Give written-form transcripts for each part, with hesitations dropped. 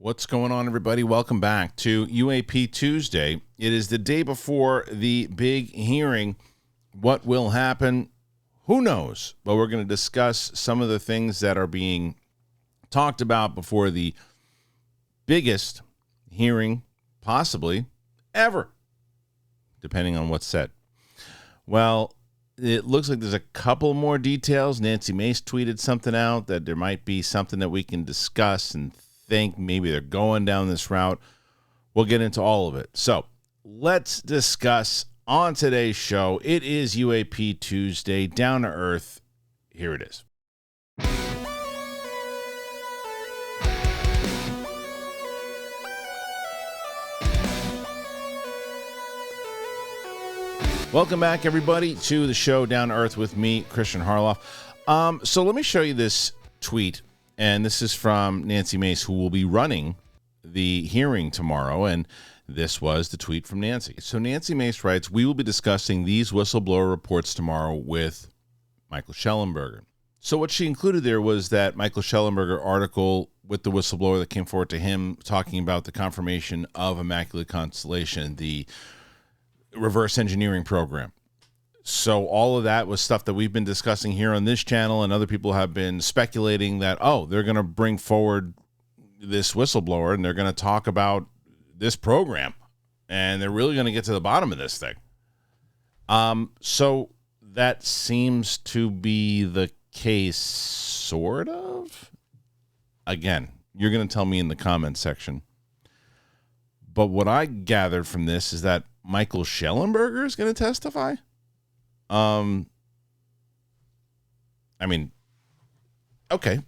What's going on, everybody? Welcome back to UAP Tuesday. It is the day before the big hearing. What will happen? Who knows? But we're going to discuss some of the things that are being talked about before the biggest hearing possibly ever, depending on what's said. Well, it looks like there's a couple more details. Nancy Mace tweeted something out that there might be something that we can discuss and think maybe they're going down this route. We'll get into all of it. So let's discuss on today's show. It is UAP Tuesday, down to earth. Here it is. Welcome back, everybody, to the show Down to Earth with me, Kristian Harloff. So let me show you this tweet. And this is from Nancy Mace, who will be running the hearing tomorrow. And this was the tweet from Nancy. So Nancy Mace writes, "We will be discussing these whistleblower reports tomorrow with Michael Shllenberger." So what she included there was that Michael Shllenberger article with the whistleblower that came forward to him talking about the confirmation of Immaculate Constellation, the reverse engineering program. So all of that was stuff that we've been discussing here on this channel, and other people have been speculating that, they're going to bring forward this whistleblower and they're going to talk about this program and they're really going to get to the bottom of this thing. So that seems to be the case, sort of. Again, you're going to tell me in the comments section. But what I gathered from this is that Michael Shllenberger is going to testify. Okay.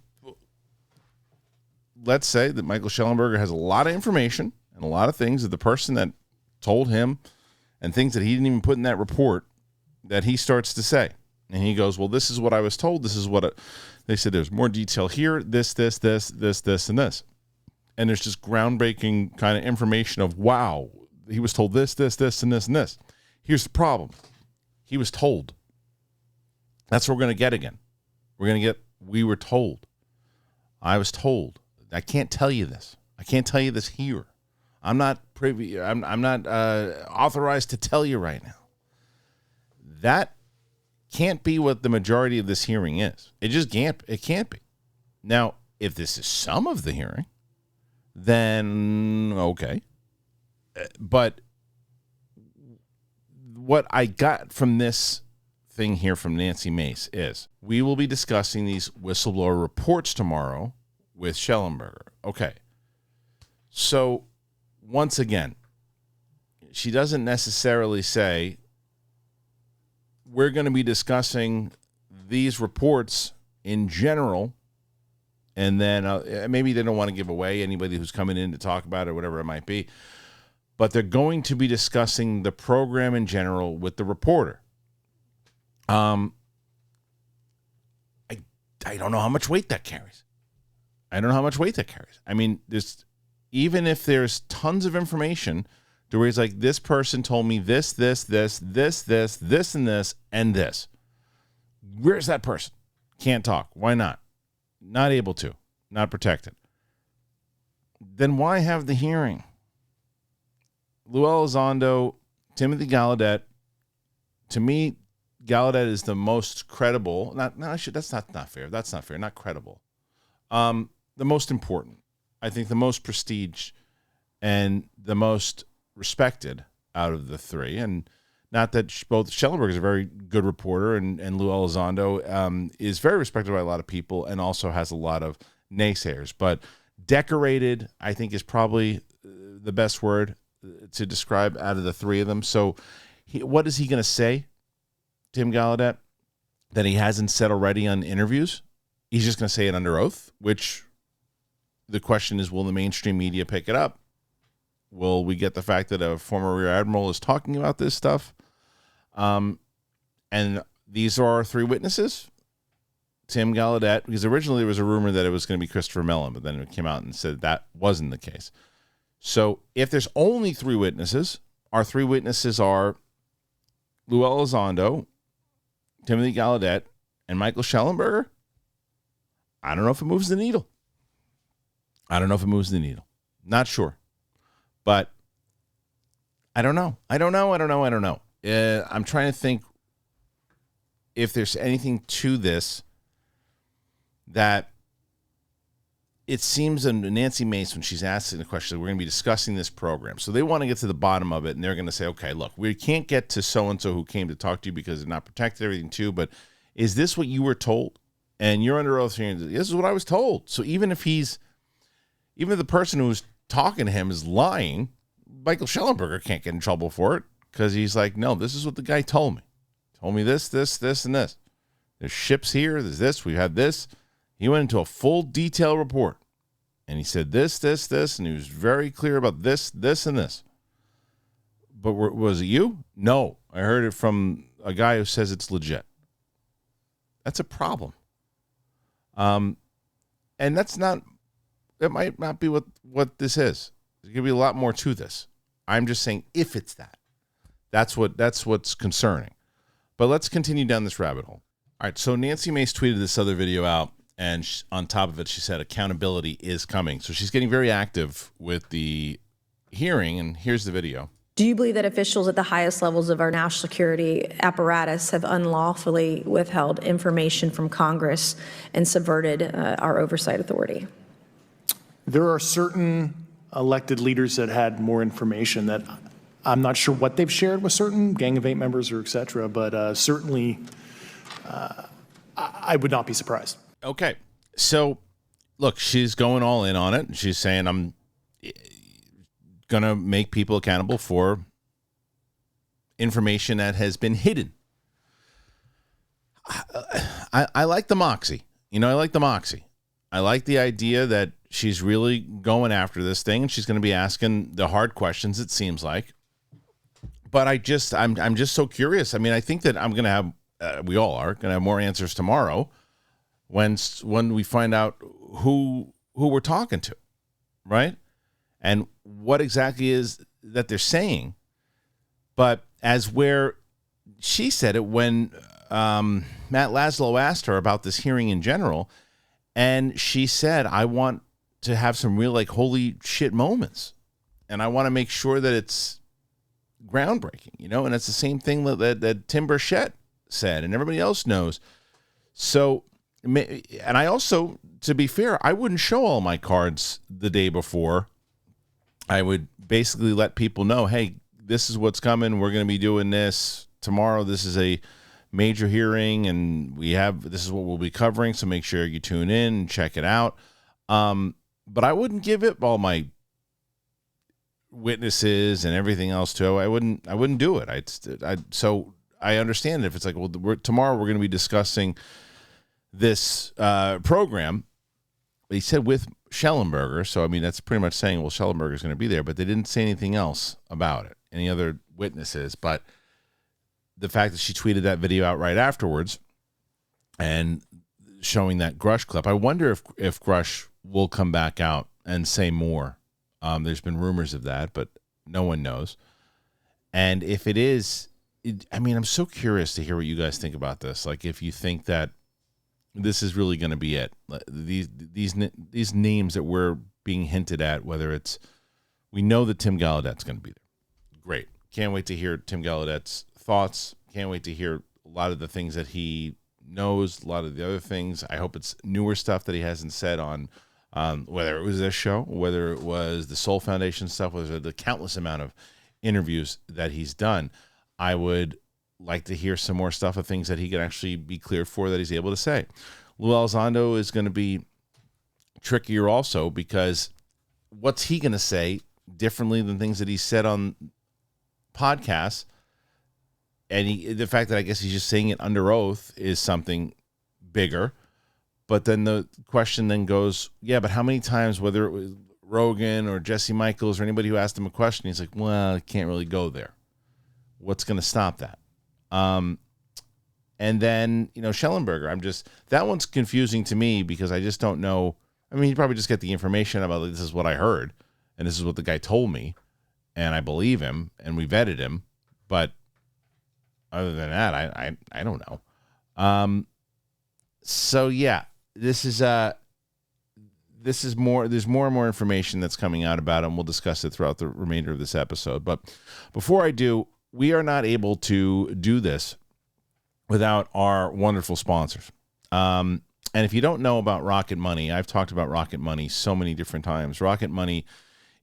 Let's say that Michael Shllenberger has a lot of information and a lot of things that the person that told him and things that he didn't even put in that report that he starts to say. And he goes, well, this is what I was told. This is what they said. There's more detail here. This, and this. And there's just groundbreaking kind of information of, wow, he was told this, and this. Here's the problem. He was told. That's what we're going to get again. We were told. I was told. I can't tell you this. I can't tell you this here. I'm not privy. I'm not authorized to tell you right now. That can't be what the majority of this hearing is. It just can't. It can't be. Now, if this is some of the hearing, then okay. But what I got from this thing here from Nancy Mace is we will be discussing these whistleblower reports tomorrow with Shllenberger. Okay. So once again, she doesn't necessarily say we're going to be discussing these reports in general, and then maybe they don't want to give away anybody who's coming in to talk about it or whatever it might be. But they're going to be discussing the program in general with the reporter. I don't know how much weight that carries. I mean, even if there's tons of information to where he's like, this person told me this, and this. Where's that person? Can't talk. Why not? Not able to. Not protected. Then why have the hearing? Lue Eizondo, Timothy Gallaudet. To me, Gallaudet is the most credible. That's not fair. That's not fair. Not credible. The most important. I think the most prestige and the most respected out of the three. And not that both Shllenberger is a very good reporter, and Lue Eizondo is very respected by a lot of people and also has a lot of naysayers. But decorated, I think, is probably the best word to describe out of the three of them. So what is he going to say, Tim Gallaudet, that he hasn't said already on interviews? He's just going to say it under oath, which the question is, will the mainstream media pick it up? Will we get the fact that a former Rear Admiral is talking about this stuff? And these are our three witnesses. Tim Gallaudet, because originally there was a rumor that it was going to be Christopher Mellon, but then it came out and said that wasn't the case. So if there's only three witnesses, our three witnesses are Lue Eizondo, Timothy Gallaudet, and Michael Shllenberger. I don't know if it moves the needle. Not sure. But I don't know. I don't know. I'm trying to think if there's anything to this that it seems Nancy Mace, when she's asking the question, we're going to be discussing this program. So they want to get to the bottom of it, and they're going to say, okay, look, we can't get to so-and-so who came to talk to you because they're not protected, everything too, but is this what you were told? And you're under oath here. This is what I was told. So even if the person who's talking to him is lying, Michael Shllenberger can't get in trouble for it because he's like, no, this is what the guy told me. Told me this, and this. There's ships here. There's this. We had this. He went into a full detail report, and he said this, and he was very clear about this, and this. But was it you? No. I heard it from a guy who says it's legit. That's a problem. And that's not, it might not be what this is. There's going to be a lot more to this. I'm just saying if it's that. That's what's concerning. But let's continue down this rabbit hole. All right, so Nancy Mace tweeted this other video out, and on top of it, she said accountability is coming. So she's getting very active with the hearing, and here's the video. Do you believe that officials at the highest levels of our national security apparatus have unlawfully withheld information from Congress and subverted our oversight authority? There are certain elected leaders that had more information that I'm not sure what they've shared with certain Gang of Eight members or et cetera, but certainly I would not be surprised. Okay. So, look, she's going all in on it. She's saying, I'm going to make people accountable for information that has been hidden. I like the moxie. I like the moxie. I like the idea that she's really going after this thing, and she's going to be asking the hard questions, it seems like. But I'm just so curious. I mean, I think that I'm going to have, we all are going to have more answers tomorrow when we find out who we're talking to, right? And what exactly is that they're saying. But as where she said it when Matt Laszlo asked her about this hearing in general, and she said, I want to have some real holy shit moments, and I want to make sure that it's groundbreaking, and it's the same thing that Tim Burchett said, and everybody else knows. So, and I also, to be fair, I wouldn't show all my cards the day before. I would basically let people know, hey, this is what's coming. We're going to be doing this tomorrow. This is a major hearing, and this is what we'll be covering. So make sure you tune in and check it out. But I wouldn't give it all my witnesses and everything else too. I wouldn't do it. So I understand it if it's like, well, tomorrow we're going to be discussing this program. He said with Shllenberger, so I mean that's pretty much saying, well, Shllenberger's going to be there, but they didn't say anything else about it, any other witnesses. But the fact that she tweeted that video out right afterwards and showing that Grush clip, I wonder if Grush will come back out and say more. There's been rumors of that, but no one knows. And if it is, I'm so curious to hear what you guys think about this. Like, if you think that this is really going to be it. These names that we're being hinted at, whether it's, we know that Tim Gallaudet's going to be there. Great. Can't wait to hear Tim Gallaudet's thoughts. Can't wait to hear a lot of the things that he knows, a lot of the other things. I hope it's newer stuff that he hasn't said on whether it was this show, whether it was the Soul Foundation stuff, whether the countless amount of interviews that he's done. I would like to hear some more stuff of things that he can actually be cleared for, that he's able to say. Lue Eizondo is going to be trickier also, because what's he going to say differently than things that he said on podcasts? And the fact that I guess he's just saying it under oath is something bigger. But then the question then goes, yeah, but how many times, whether it was Rogan or Jesse Michaels or anybody who asked him a question, he's like, well, I can't really go there. What's going to stop that? And then, Shllenberger, that one's confusing to me, because I just don't know. I mean, you probably just get the information about, like, this is what I heard, and this is what the guy told me, and I believe him, and we vetted him. But other than that, I don't know. So yeah, this is there's more and more information that's coming out about it, and we'll discuss it throughout the remainder of this episode. But before I do, we are not able to do this without our wonderful sponsors. And if you don't know about Rocket Money, I've talked about Rocket Money so many different times. Rocket Money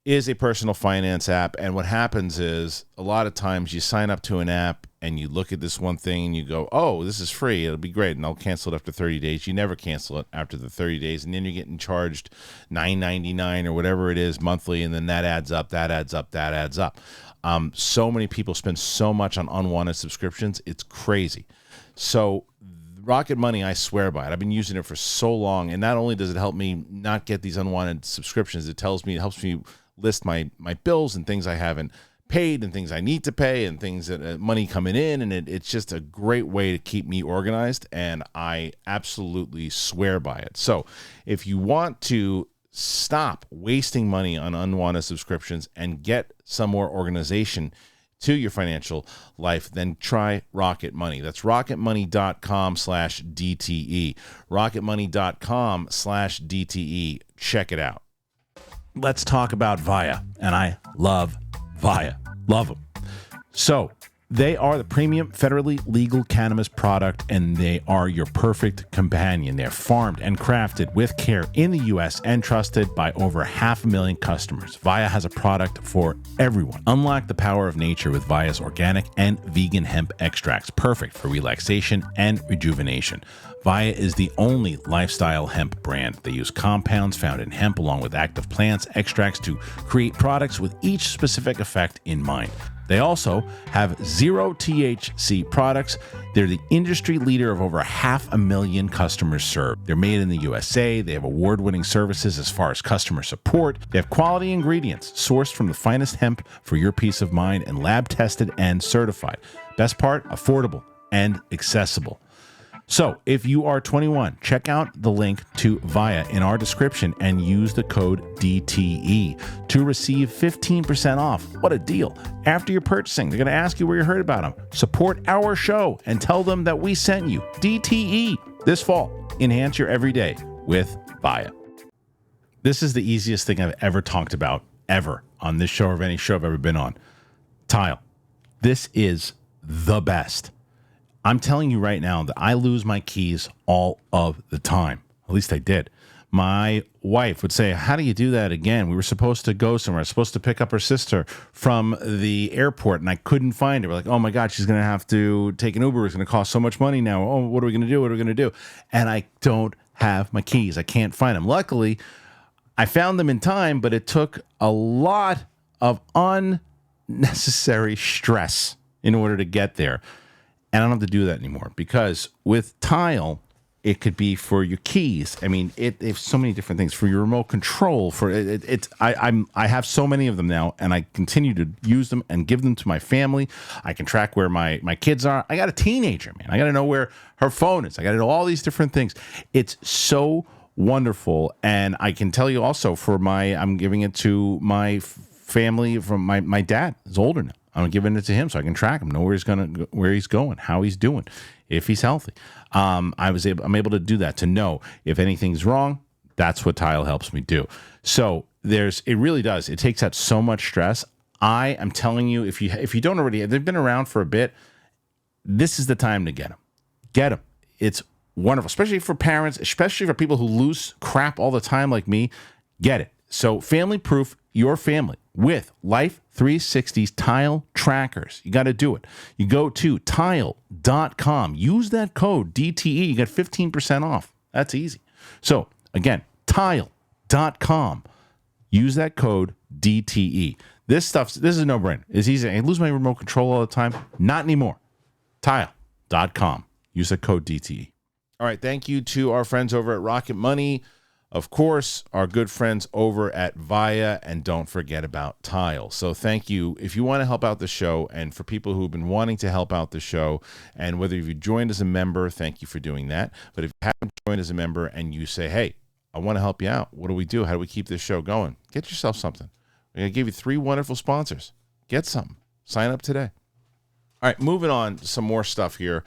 is a personal finance app, and what happens is a lot of times you sign up to an app and you look at this one thing and you go, oh, this is free, it'll be great, and I'll cancel it after 30 days. You never cancel it after the 30 days, and then you're getting charged $9.99 or whatever it is monthly, and then that adds up. So many people spend so much on unwanted subscriptions, it's crazy. So Rocket Money, I swear by it. I've been using it for so long, and not only does it help me not get these unwanted subscriptions, it helps me list my bills and things I haven't paid and things I need to pay and things that money coming in, and it's just a great way to keep me organized, and I absolutely swear by it. So if you want to stop wasting money on unwanted subscriptions and get some more organization to your financial life, then try Rocket Money. That's rocketmoney.com/DTE. rocketmoney.com/DTE. Check it out. Let's talk about Via, and I love Via. Love them. So they are the premium federally legal cannabis product, and they are your perfect companion. They're farmed and crafted with care in the U.S. and trusted by over 500,000 customers. Via has a product for everyone. Unlock the power of nature with Via's organic and vegan hemp extracts, perfect for relaxation and rejuvenation. Via is the only lifestyle hemp brand. They use compounds found in hemp along with active plants extracts to create products with each specific effect in mind. They also have zero THC products. They're the industry leader of over 500,000 customers served. They're made in the USA. They have award-winning services as far as customer support. They have quality ingredients sourced from the finest hemp for your peace of mind and lab-tested and certified. Best part, affordable and accessible. So if you are 21, check out the link to Via in our description and use the code DTE to receive 15% off. What a deal. After you're purchasing, they're going to ask you where you heard about them. Support our show and tell them that we sent you. DTE this fall. Enhance your everyday with Via. This is the easiest thing I've ever talked about, ever, on this show or of any show I've ever been on. Tile. This is the best. I'm telling you right now that I lose my keys all of the time. At least I did. My wife would say, how do you do that again? We were supposed to go somewhere. I was supposed to pick up her sister from the airport, and I couldn't find her. We're like, oh, my God, she's going to have to take an Uber. It's going to cost so much money now. Oh, what are we going to do? What are we going to do? And I don't have my keys. I can't find them. Luckily, I found them in time, but it took a lot of unnecessary stress in order to get there. And I don't have to do that anymore because with Tile, it could be for your keys. I mean, it's so many different things for your remote control. I have so many of them now, and I continue to use them and give them to my family. I can track where my kids are. I got a teenager, man. I got to know where her phone is. I got to know all these different things. It's so wonderful, and I can tell you also I'm giving it to my family from my dad is older now. I'm giving it to him so I can track him, know where he's going, how he's doing, if he's healthy. I'm able to do that, to know if anything's wrong. That's what Tile helps me do. So it really does. It takes out so much stress. I am telling you, if you don't already, they've been around for a bit. This is the time to get them. Get them. It's wonderful, especially for parents, especially for people who lose crap all the time like me. Get it. So family proof your family with Life 360's Tile trackers. You got to do it. You go to tile.com. Use that code DTE. You get 15% off. That's easy. So again, tile.com. Use that code DTE. This is a no-brainer. It's easy. I lose my remote control all the time. Not anymore. Tile.com. Use that code DTE. All right. Thank you to our friends over at Rocket Money. Of course, our good friends over at Via, and don't forget about Tile. So thank you. If you want to help out the show, and for people who have been wanting to help out the show, and whether you've joined as a member, thank you for doing that. But if you haven't joined as a member and you say, hey, I want to help you out, what do we do? How do we keep this show going? Get yourself something. We're going to give you 3 wonderful sponsors. Get something. Sign up today. All right, moving on to some more stuff here.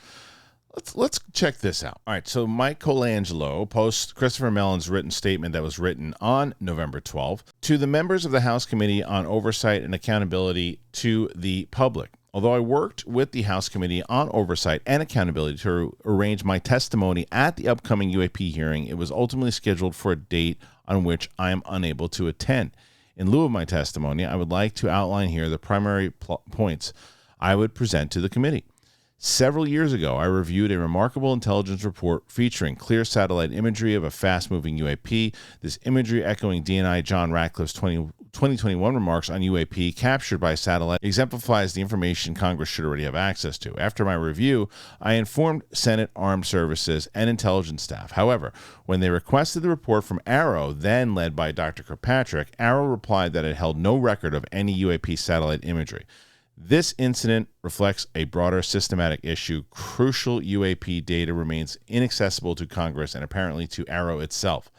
Let's check this out. All right, so Michael Shllenberger posts Christopher Mellon's written statement that was written on November 12th to the members of the House Committee on Oversight and Accountability to the public. Although I worked with the House Committee on Oversight and Accountability to arrange my testimony at the upcoming UAP hearing, it was ultimately scheduled for a date on which I am unable to attend. In lieu of my testimony, I would like to outline here the primary points I would present to the committee. Several years ago, I reviewed a remarkable intelligence report featuring clear satellite imagery of a fast-moving UAP. This imagery, echoing DNI John Ratcliffe's 2021 remarks on UAP captured by satellite, exemplifies the information Congress should already have access to. After my review, I informed Senate Armed Services and intelligence staff. However, when they requested the report from AARO, then led by Dr. Kirkpatrick, AARO replied that it held no record of any UAP satellite imagery. This incident reflects a broader systematic issue. Crucial UAP data remains inaccessible to Congress and apparently to AARO itself.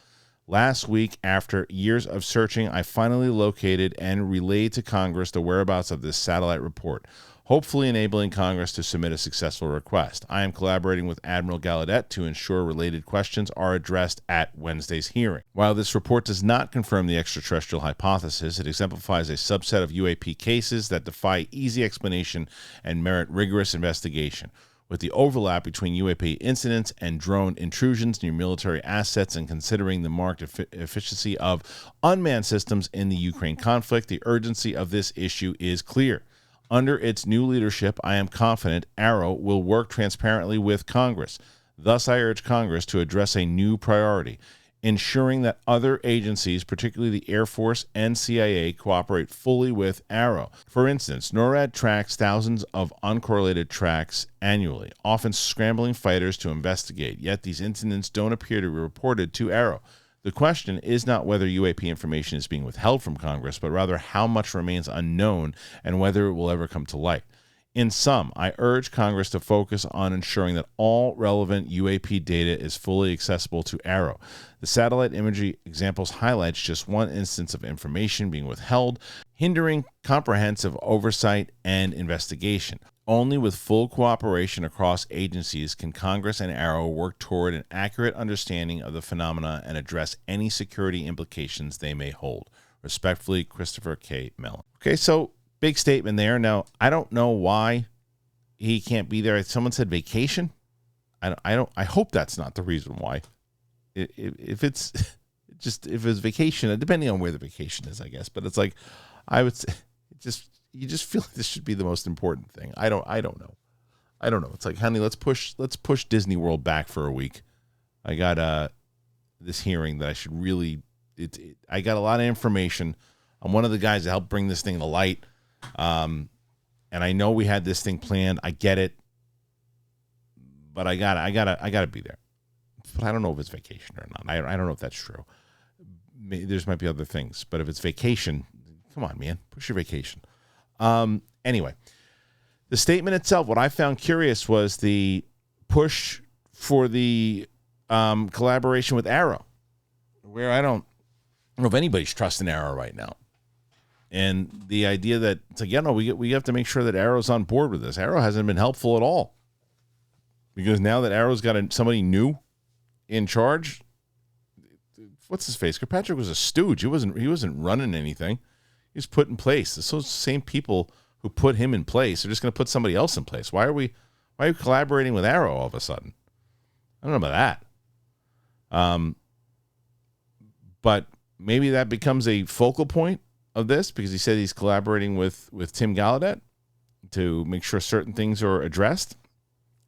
Last week, after years of searching, I finally located and relayed to Congress the whereabouts of this satellite report, hopefully enabling Congress to submit a successful request. I am collaborating with Admiral Gallaudet to ensure related questions are addressed at Wednesday's hearing. While this report does not confirm the extraterrestrial hypothesis, it exemplifies a subset of UAP cases that defy easy explanation and merit rigorous investigation. With the overlap between UAP incidents and drone intrusions near military assets and considering the marked efficiency of unmanned systems in the Ukraine conflict, the urgency of this issue is clear. Under its new leadership, I am confident AARO will work transparently with Congress. Thus, I urge Congress to address a new priority, ensuring that other agencies, particularly the Air Force and CIA, cooperate fully with AARO. For instance, NORAD tracks thousands of uncorrelated tracks annually, often scrambling fighters to investigate, yet these incidents don't appear to be reported to AARO. The question is not whether UAP information is being withheld from Congress, but rather how much remains unknown and whether it will ever come to light. In sum, I urge Congress to focus on ensuring that all relevant UAP data is fully accessible to AARO. The satellite imagery examples highlights just one instance of information being withheld, hindering comprehensive oversight and investigation. Only with full cooperation across agencies can Congress and AARO work toward an accurate understanding of the phenomena and address any security implications they may hold. Respectfully, Christopher K. Mellon. Okay, so big statement there. Now, I don't know why he can't be there. Someone said vacation. I hope that's not the reason why. If it's vacation, depending on where the vacation is, I guess. But it's like, I would say, you just feel like this should be the most important thing. I don't know. It's like, honey, let's push Disney World back for a week. I got this hearing that I should really. I got a lot of information. I'm one of the guys that helped bring this thing to light. And I know we had this thing planned. I get it, but I gotta be there. But I don't know if it's vacation or not. I don't know if that's true. There's might be other things, but if it's vacation, come on, man, push your vacation. Anyway, the statement itself, what I found curious was the push for the collaboration with AARO, where I don't know if anybody's trusting AARO right now. And the idea that it's like, we have to make sure that AARO's on board with this. AARO hasn't been helpful at all, because now that AARO's got somebody new in charge, what's his face? Kirkpatrick was a stooge. He wasn't running anything. He was put in place. Those same people who put him in place are just going to put somebody else in place. Why are you collaborating with AARO all of a sudden? I don't know about that. But maybe that becomes a focal point of this, because he said he's collaborating with Tim Gallaudet to make sure certain things are addressed.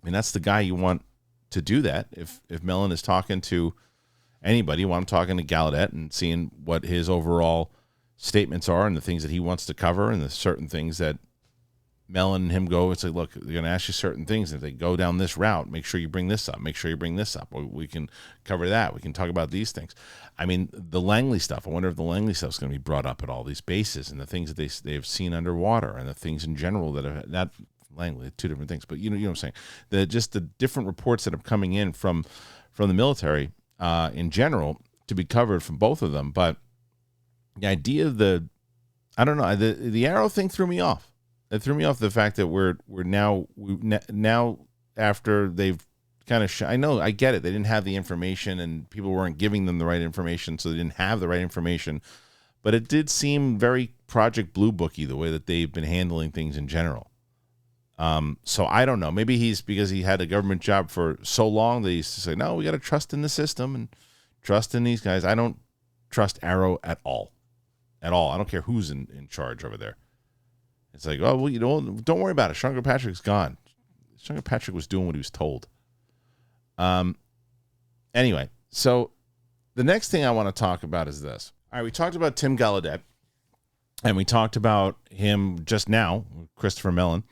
I mean, that's the guy you want to do that. If Mellon is talking to anybody, I'm talking to Gallaudet and seeing what his overall statements are and the things that he wants to cover and the certain things that Mellon and him go. It's like, look, they're going to ask you certain things. If they go down this route, make sure you bring this up. Make sure you bring this up. We can cover that. We can talk about these things. I mean, the Langley stuff. I wonder if the Langley stuff is going to be brought up at all these bases and the things that they've seen underwater and the things in general that have not Langley, two different things. But you know what I'm saying. The different reports that are coming in from the military in general to be covered from both of them. But the idea of the AARO thing threw me off. It threw me off, the fact that we're now after they've kind of, I know, I get it. They didn't have the information and people weren't giving them the right information, so they didn't have the right information. But it did seem very Project Blue Booky, the way that they've been handling things in general. So I don't know. Maybe he's, because he had a government job for so long, that he's to say, no, we got to trust in the system and trust in these guys. I don't trust Arrow at all. At all. I don't care who's in charge over there. It's like, oh, well, don't worry about it. Stronger Patrick's gone. Stronger Patrick was doing what he was told. Anyway, so the next thing I want to talk about is this. All right, we talked about Tim Gallaudet, and we talked about him just now, Christopher Mellon,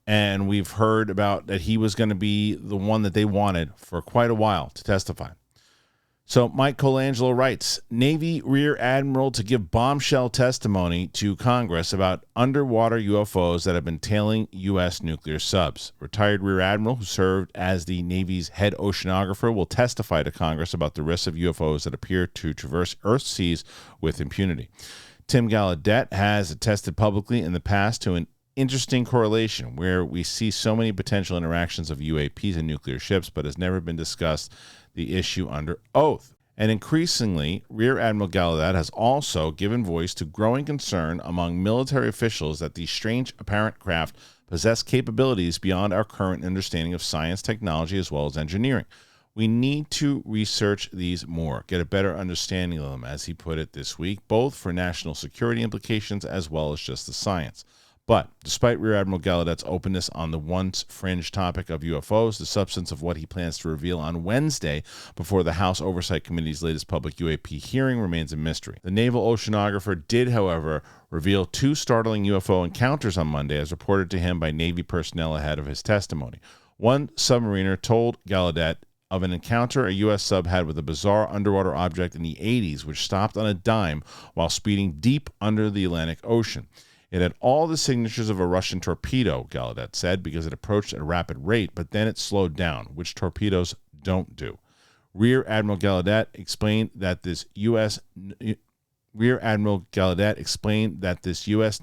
and we've heard about that he was going to be the one that they wanted for quite a while to testify. So Mike Colangelo writes, Navy Rear Admiral to give bombshell testimony to Congress about underwater UFOs that have been tailing U.S. nuclear subs. Retired Rear Admiral, who served as the Navy's head oceanographer, will testify to Congress about the risks of UFOs that appear to traverse Earth's seas with impunity. Tim Gallaudet has attested publicly in the past to an interesting correlation where we see so many potential interactions of UAPs and nuclear ships, but has never been discussed the issue under oath. And increasingly, Rear Admiral Gallaudet has also given voice to growing concern among military officials that these strange apparent craft possess capabilities beyond our current understanding of science, technology, as well as engineering. We need to research these more, get a better understanding of them, as he put it this week, both for national security implications as well as just the science. But despite Rear Admiral Gallaudet's openness on the once fringe topic of UFOs, the substance of what he plans to reveal on Wednesday before the House Oversight Committee's latest public UAP hearing remains a mystery. The naval oceanographer did, however, reveal 2 startling UFO encounters on Monday, as reported to him by Navy personnel ahead of his testimony. One submariner told Gallaudet of an encounter a U.S. sub had with a bizarre underwater object in the 80s, which stopped on a dime while speeding deep under the Atlantic Ocean. It had all the signatures of a Russian torpedo, Gallaudet said, because it approached at a rapid rate, but then it slowed down, which torpedoes don't do. Rear Admiral Gallaudet explained that this U.S.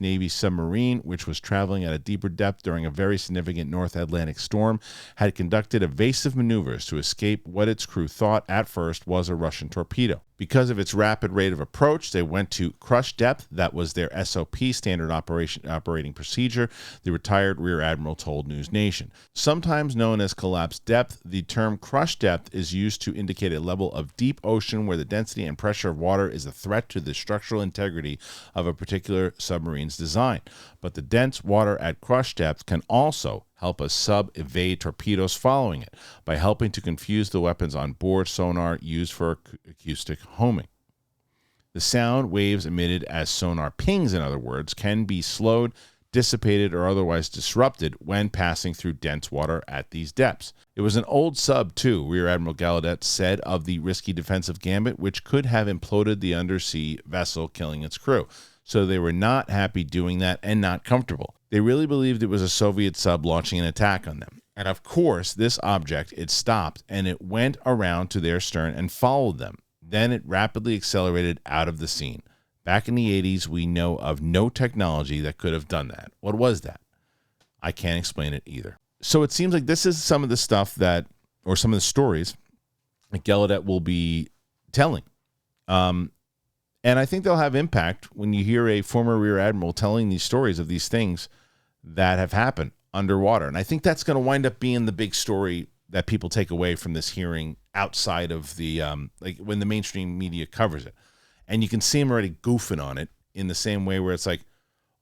Navy submarine, which was traveling at a deeper depth during a very significant North Atlantic storm, had conducted evasive maneuvers to escape what its crew thought at first was a Russian torpedo. Because of its rapid rate of approach, they went to crush depth. That was their SOP, standard operating procedure, the retired Rear Admiral told News Nation. Sometimes known as collapse depth, the term crush depth is used to indicate a level of deep ocean where the density and pressure of water is a threat to the structural integrity of a particular submarine's design. But the dense water at crush depth can also help a sub evade torpedoes following it by helping to confuse the weapons on board sonar used for acoustic homing. The sound waves emitted as sonar pings, in other words, can be slowed, dissipated, or otherwise disrupted when passing through dense water at these depths. It was an old sub, too, Rear Admiral Gallaudet said of the risky defensive gambit, which could have imploded the undersea vessel, killing its crew. So they were not happy doing that and not comfortable. They really believed it was a Soviet sub launching an attack on them. And of course, this object, it stopped and it went around to their stern and followed them. Then it rapidly accelerated out of the scene. Back in the 80s, we know of no technology that could have done that. What was that? I can't explain it either. So it seems like this is some of the stuff that, or some of the stories that Gallaudet will be telling. And I think they'll have impact when you hear a former Rear Admiral telling these stories of these things that have happened underwater. And I think that's going to wind up being the big story that people take away from this hearing outside of the, like when the mainstream media covers it. And you can see them already goofing on it in the same way where it's like,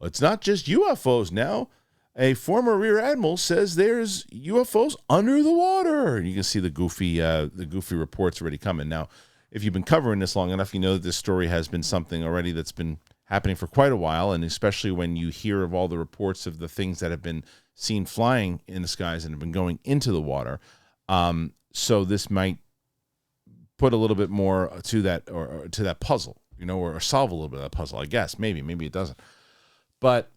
well, it's not just UFOs now. A former Rear Admiral says there's UFOs under the water. And you can see the goofy reports already coming. Now, if you've been covering this long enough, you know that this story has been something already that's been happening for quite a while, and especially when you hear of all the reports of the things that have been seen flying in the skies and have been going into the water. So this might put a little bit more to that, or to that puzzle, or solve a little bit of that puzzle, I guess. Maybe it doesn't. But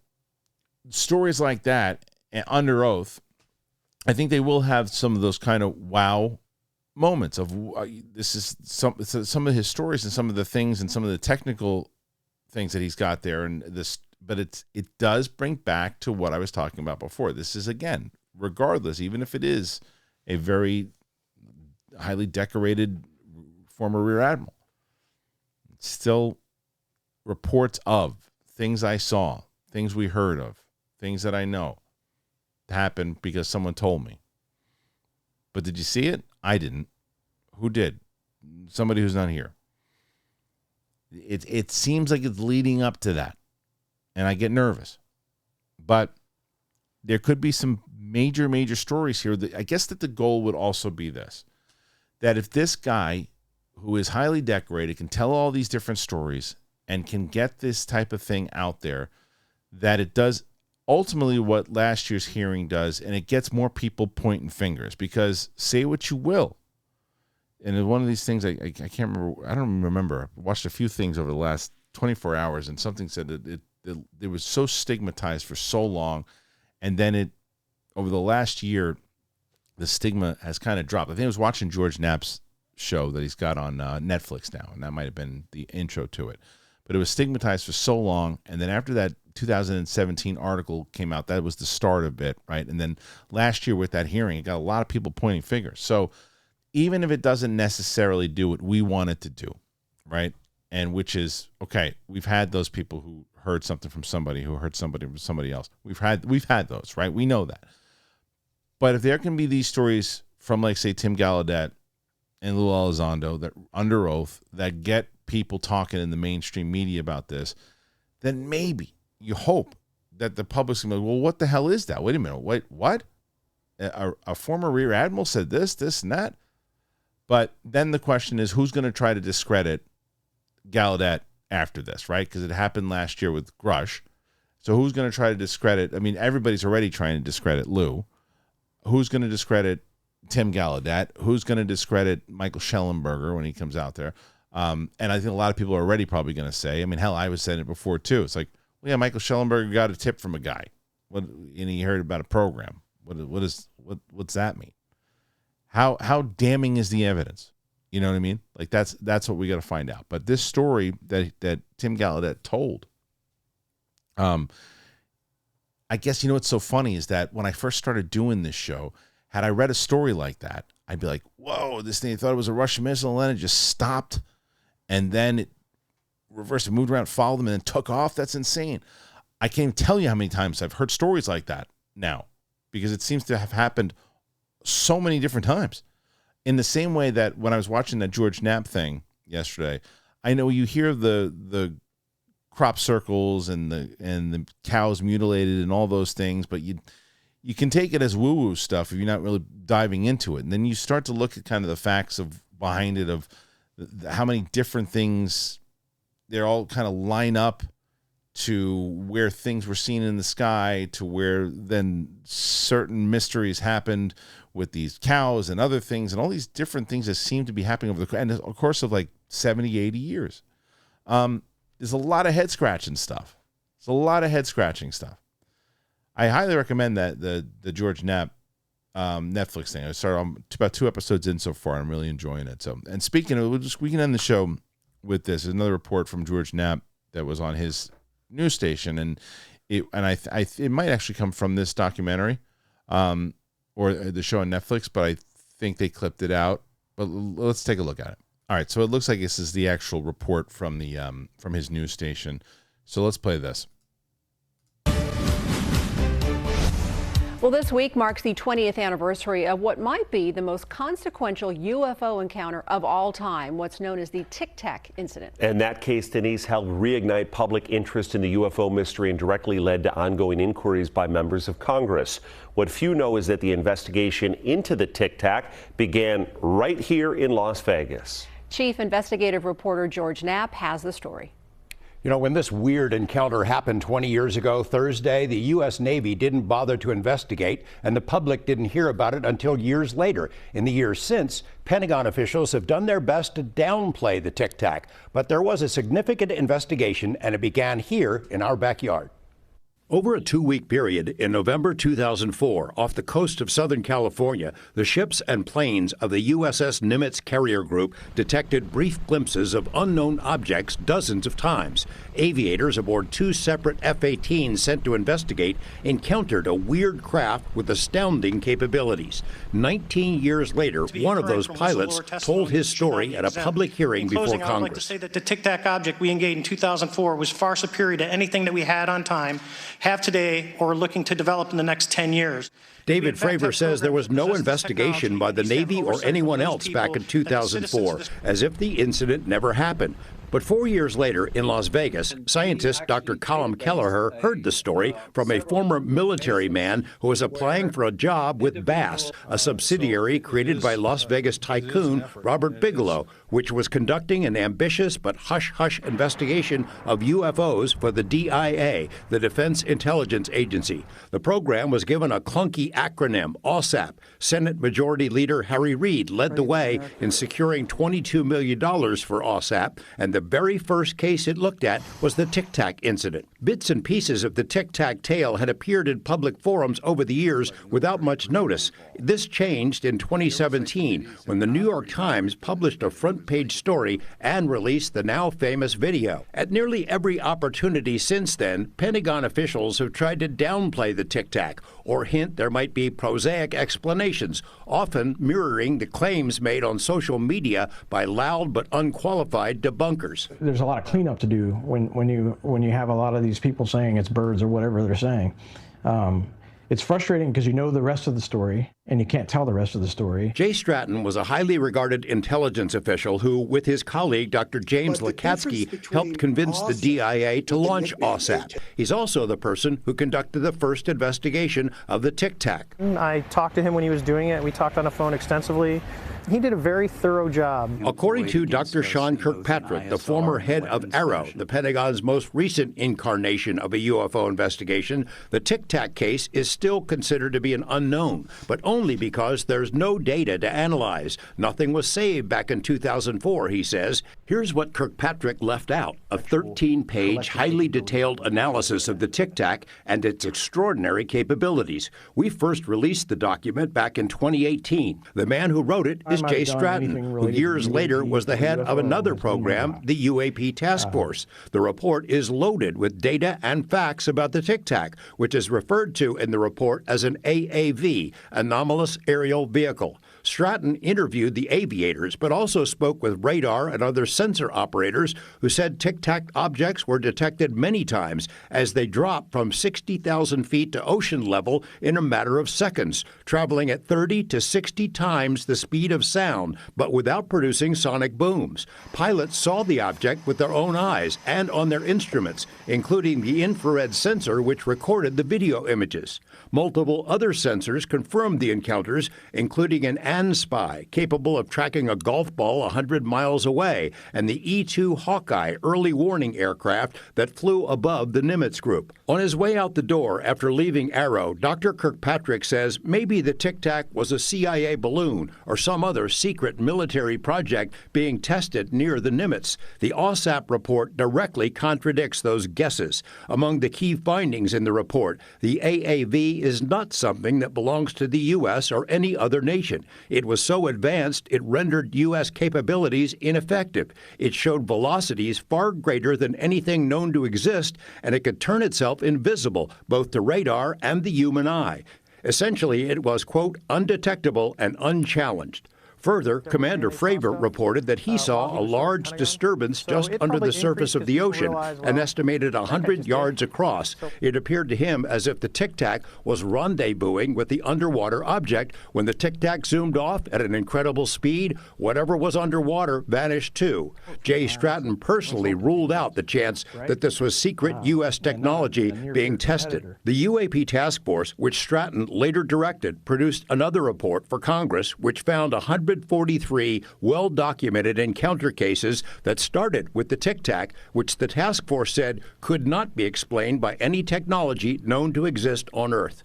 stories like that, under oath, I think they will have some of those kind of wow moments of this is some of his stories and some of the things and some of the technical things that he's got there, and this, but it does bring back to what I was talking about before. This is, again, regardless, even if it is a very highly decorated former rear admiral. Still reports of things I saw, things we heard of, things that I know happened because someone told me. But did you see it? I didn't. Who did? Somebody who's not here. It seems like it's leading up to that, and I get nervous. But there could be some major stories here. I guess that the goal would also be this, that if this guy who is highly decorated can tell all these different stories and can get this type of thing out there, that it does ultimately what last year's hearing does, and it gets more people pointing fingers. Because say what you will, and one of these things I can't remember, I don't remember. I watched a few things over the last 24 hours, and something said that it was so stigmatized for so long, and then over the last year, the stigma has kind of dropped. I think I was watching George Knapp's show that he's got on Netflix now, and that might have been the intro to it. But it was stigmatized for so long, and then after that 2017 article came out, that was the start of it, right? And then last year with that hearing, it got a lot of people pointing fingers. So even if it doesn't necessarily do what we want it to do, right? And which is, okay, we've had those people who heard something from somebody who heard somebody from somebody else. We've had those, right? We know that. But if there can be these stories from, like, say, Tim Gallaudet and Lue Eizondo that under oath that get people talking in the mainstream media about this, then maybe you hope that the public's going to be, well, what the hell is that? Wait a minute. Wait, what? A former rear admiral said this, and that? But then the question is, who's going to try to discredit Gallaudet after this, right? Because it happened last year with Grush. So who's going to try to discredit? I mean, everybody's already trying to discredit Lue. Who's going to discredit Tim Gallaudet? Who's going to discredit Michael Shllenberger when he comes out there? And I think a lot of people are already probably going to say, I mean, hell, I was saying it before too. It's like, well, yeah, Michael Shllenberger got a tip from a guy, and he heard about a program. What's that mean? How damning is the evidence? You know what I mean? Like that's what we got to find out. But this story that Tim Gallaudet told, I guess, you know what's so funny is that when I first started doing this show, had I read a story like that, I'd be like, whoa, this thing, I thought it was a Russian missile, and then it just stopped, and then it reversed and moved around, followed them, and then took off. That's insane. I can't even tell you how many times I've heard stories like that now, because it seems to have happened so many different times. In the same way that when I was watching that George Knapp thing yesterday, I know you hear the crop circles and the cows mutilated and all those things, but you can take it as woo-woo stuff if you're not really diving into it. And then you start to look at kind of the facts of behind it, of how many different things they're all kind of line up to where things were seen in the sky, to where then certain mysteries happened with these cows and other things and all these different things that seem to be happening over the course of like 70, 80 years. There's a lot of head scratching stuff. I highly recommend that the George Knapp Netflix thing. I started about 2 episodes in so far. I'm really enjoying it. So, and speaking of, we can end the show with this. There's another report from George Knapp that was on his news station, and it might actually come from this documentary, or the show on Netflix, but I think they clipped it out. But let's take a look at it. All right, so it looks like this is the actual report from his news station. So let's play this. Well, this week marks the 20th anniversary of what might be the most consequential UFO encounter of all time, what's known as the Tic Tac incident. And that case, Denise, helped reignite public interest in the UFO mystery and directly led to ongoing inquiries by members of Congress. What few know is that the investigation into the Tic Tac began right here in Las Vegas. Chief investigative reporter George Knapp has the story. You know, when this weird encounter happened 20 years ago Thursday, the U.S. Navy didn't bother to investigate, and the public didn't hear about it until years later. In the years since, Pentagon officials have done their best to downplay the Tic Tac, but there was a significant investigation, and it began here in our backyard. Over a 2-week period in November 2004, off the coast of Southern California, the ships and planes of the USS Nimitz carrier group detected brief glimpses of unknown objects dozens of times. Aviators aboard 2 separate F-18s sent to investigate encountered a weird craft with astounding capabilities. 19 years later, one of those pilots told his story at a public hearing before Congress. I would like to say that the Tic Tac object we engaged in 2004 was far superior to anything that we had on time, have today, or are looking to develop in the next 10 years. David Fravor says there was no investigation by the Navy or anyone else back in 2004, as if the incident never happened. But 4 years later in Las Vegas, scientist Dr. Colm Kelleher heard the story from a former military man who was applying for a job with Bass, a subsidiary created by Las Vegas tycoon Robert Bigelow, which was conducting an ambitious but hush-hush investigation of UFOs for the DIA, the Defense Intelligence Agency. The program was given a clunky acronym, OSAP. Senate Majority Leader Harry Reid led the way in securing $22 million for OSAP, and the very first case it looked at was the Tic Tac incident. Bits and pieces of the Tic Tac tale had appeared in public forums over the years without much notice. This changed in 2017 when the New York Times published a front-page story and released the now famous video. At nearly every opportunity since then, Pentagon officials have tried to downplay the Tic Tac or hint there might be prosaic explanations, often mirroring the claims made on social media by loud but unqualified debunkers. There's a lot of cleanup to do when you have a lot of these people saying it's birds or whatever they're saying. It's frustrating because you know the rest of the story and you can't tell the rest of the story. Jay Stratton was a highly regarded intelligence official who, with his colleague Dr. James Lakatsky, helped convince the DIA to launch OSAP. He's also the person who conducted the first investigation of the Tic Tac. I talked to him when he was doing it. We talked on the phone extensively. He did a very thorough job. According to Dr. Sean Kirkpatrick, the former head of AARO, the Pentagon's most recent incarnation of a UFO investigation, the Tic Tac case is still considered to be an unknown, but only because there's no data to analyze. Nothing was saved back in 2004, he says. Here's what Kirkpatrick left out: a 13-page, highly detailed analysis of the Tic Tac and its extraordinary capabilities. We first released the document back in 2018. The man who wrote it is Jay Stratton, who years later was the head of another program, the UAP Task Force. The report is loaded with data and facts about the Tic Tac, which is referred to in the report as an AAV, anomalous aerial vehicle. Stratton interviewed the aviators, but also spoke with radar and other sensor operators who said Tic Tac objects were detected many times as they dropped from 60,000 feet to ocean level in a matter of seconds, traveling at 30 to 60 times the speed of sound, but without producing sonic booms. Pilots saw the object with their own eyes and on their instruments, including the infrared sensor which recorded the video images. Multiple other sensors confirmed the encounters, including an ANSPY, capable of tracking a golf ball 100 miles away, and the E-2 Hawkeye early warning aircraft that flew above the Nimitz group. On his way out the door after leaving AARO, Dr. Kirkpatrick says maybe the Tic Tac was a CIA balloon or some other secret military project being tested near the Nimitz. The OSAP report directly contradicts those guesses. Among the key findings in the report, the AAV is not something that belongs to the U.S. or any other nation. It was so advanced it rendered U.S. capabilities ineffective. It showed velocities far greater than anything known to exist, and it could turn itself invisible, both to radar and the human eye. Essentially, it was, quote, undetectable and unchallenged. Further, Commander Fravor reported that he saw a large disturbance just under the surface of the ocean, an estimated 100 yards across. It appeared to him as if the Tic Tac was rendezvousing with the underwater object. When the Tic Tac zoomed off at an incredible speed, whatever was underwater vanished too. Jay Stratton personally ruled out the chance that this was secret U.S. technology being tested. The UAP task force, which Stratton later directed, produced another report for Congress, which found 143 well-documented encounter cases that started with the Tic Tac, which the task force said could not be explained by any technology known to exist on Earth.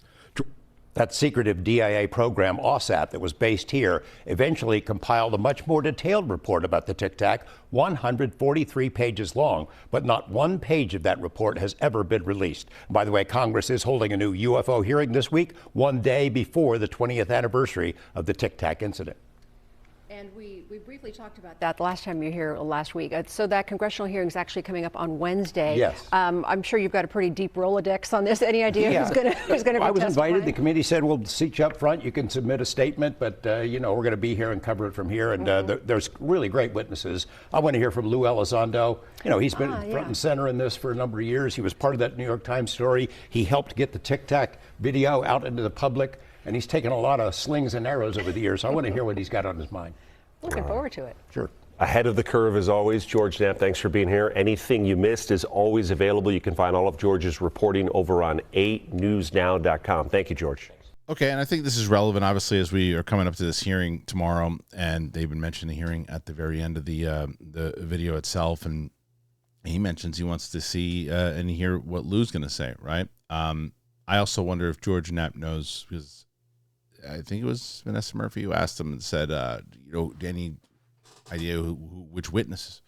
That secretive DIA program, OSAT, that was based here, eventually compiled a much more detailed report about the Tic Tac, 143 pages long, but not one page of that report has ever been released. By the way, Congress is holding a new UFO hearing this week, one day before the 20th anniversary of the Tic Tac incident. And we briefly talked about that the last time you were here last week. So that congressional hearing is actually coming up on Wednesday. Yes. I'm sure you've got a pretty deep Rolodex on this. Any idea who's going to be testifying? I was invited. The committee said, we'll seat you up front. You can submit a statement, but, we're going to be here and cover it from here. And there's really great witnesses. I want to hear from Lue Eizondo. He's been front and center in this for a number of years. He was part of that New York Times story. He helped get the Tic Tac video out into the public. And he's taken a lot of slings and arrows over the years. So I want to hear what he's got on his mind. Looking forward to it. Sure. Ahead of the curve as always. George Knapp, thanks for being here. Anything you missed is always available. You can find all of George's reporting over on 8newsnow.com. Thank you, George. Okay, and I think this is relevant, obviously, as we are coming up to this hearing tomorrow, and they even mentioned the hearing at the very end of the video itself, and he mentions he wants to see and hear what Lue's going to say, right? I also wonder if George Knapp knows, because I think it was Vanessa Murphy who asked him and said, any idea which witnesses?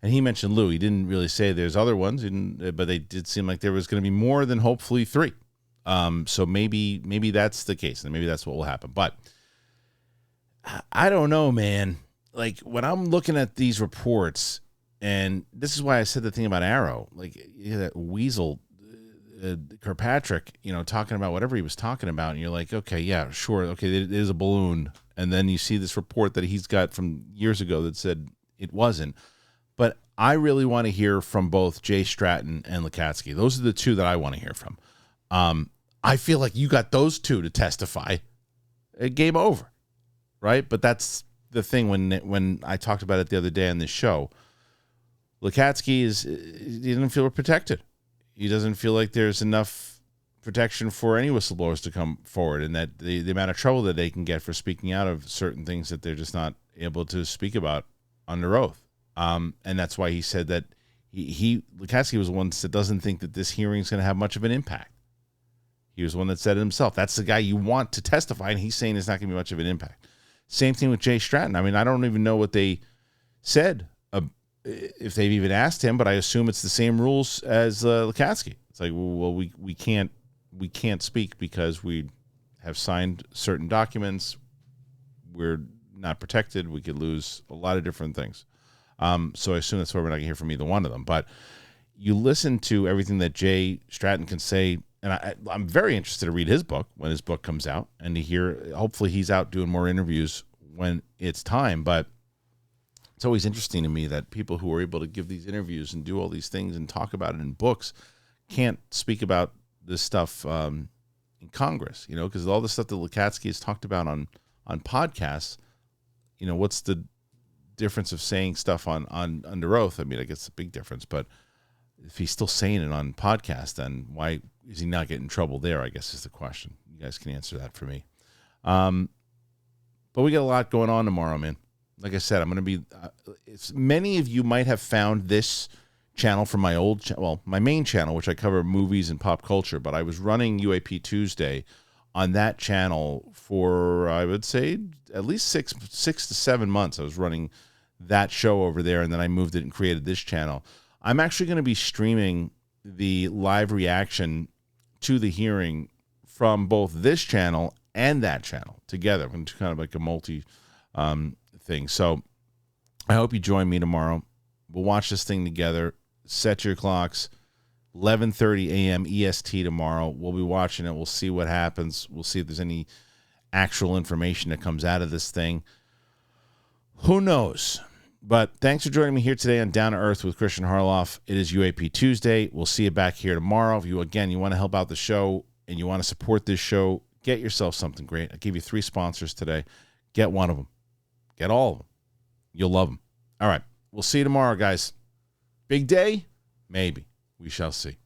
And he mentioned Lue. He didn't really say there's other ones, but they did seem like there was going to be more than hopefully 3. So maybe that's the case, and maybe that's what will happen. But I don't know, man. Like, when I'm looking at these reports, and this is why I said the thing about Arrow, like that weasel, Kirkpatrick, talking about whatever he was talking about, and you're like, okay, yeah, sure, okay, it is a balloon, and then you see this report that he's got from years ago that said it wasn't. But I really want to hear from both Jay Stratton and Lukatsky. Those are the two that I want to hear from. I feel like you got those two to testify. Game over, right? But that's the thing when I talked about it the other day on this show. Lukatsky he doesn't feel protected. He doesn't feel like there's enough protection for any whistleblowers to come forward, and that the amount of trouble that they can get for speaking out of certain things that they're just not able to speak about under oath. And that's why he said that Lukatsky was one that doesn't think that this hearing is going to have much of an impact. He was one that said it himself. That's the guy you want to testify, and he's saying it's not going to be much of an impact. Same thing with Jay Stratton. I mean, I don't even know what they said, if they've even asked him, but I assume it's the same rules as Lukatsky. It's like, well, we can't speak because we have signed certain documents. We're not protected. We could lose a lot of different things. So I assume that's why we're not going to hear from either one of them. But you listen to everything that Jay Stratton can say, and I'm very interested to read his book when his book comes out, and to hear, hopefully he's out doing more interviews when it's time. But it's always interesting to me that people who are able to give these interviews and do all these things and talk about it in books can't speak about this stuff in Congress, because all the stuff that Lukatsky has talked about on podcasts, what's the difference of saying stuff on under oath? I mean, I guess it's a big difference, but if he's still saying it on podcast, then why is he not getting in trouble there, I guess is the question. You guys can answer that for me. But we got a lot going on tomorrow, man. Like I said, I'm going to be, many of you might have found this channel from my my main channel, which I cover movies and pop culture, but I was running UAP Tuesday on that channel for, I would say, at least six to 7 months. I was running that show over there, and then I moved it and created this channel. I'm actually going to be streaming the live reaction to the hearing from both this channel and that channel together. I'm kind of like a multi thing. So I hope you join me tomorrow. We'll watch this thing together. Set your clocks. 11:30 a.m. EST tomorrow. We'll be watching it. We'll see what happens. We'll see if there's any actual information that comes out of this thing. Who knows? But thanks for joining me here today on Down to Earth with Kristian Harloff. It is UAP Tuesday. We'll see you back here tomorrow. If you want to help out the show and you want to support this show, get yourself something great. I gave you 3 sponsors today. Get one of them. Get all of them. You'll love them. All right. We'll see you tomorrow, guys. Big day? Maybe. We shall see.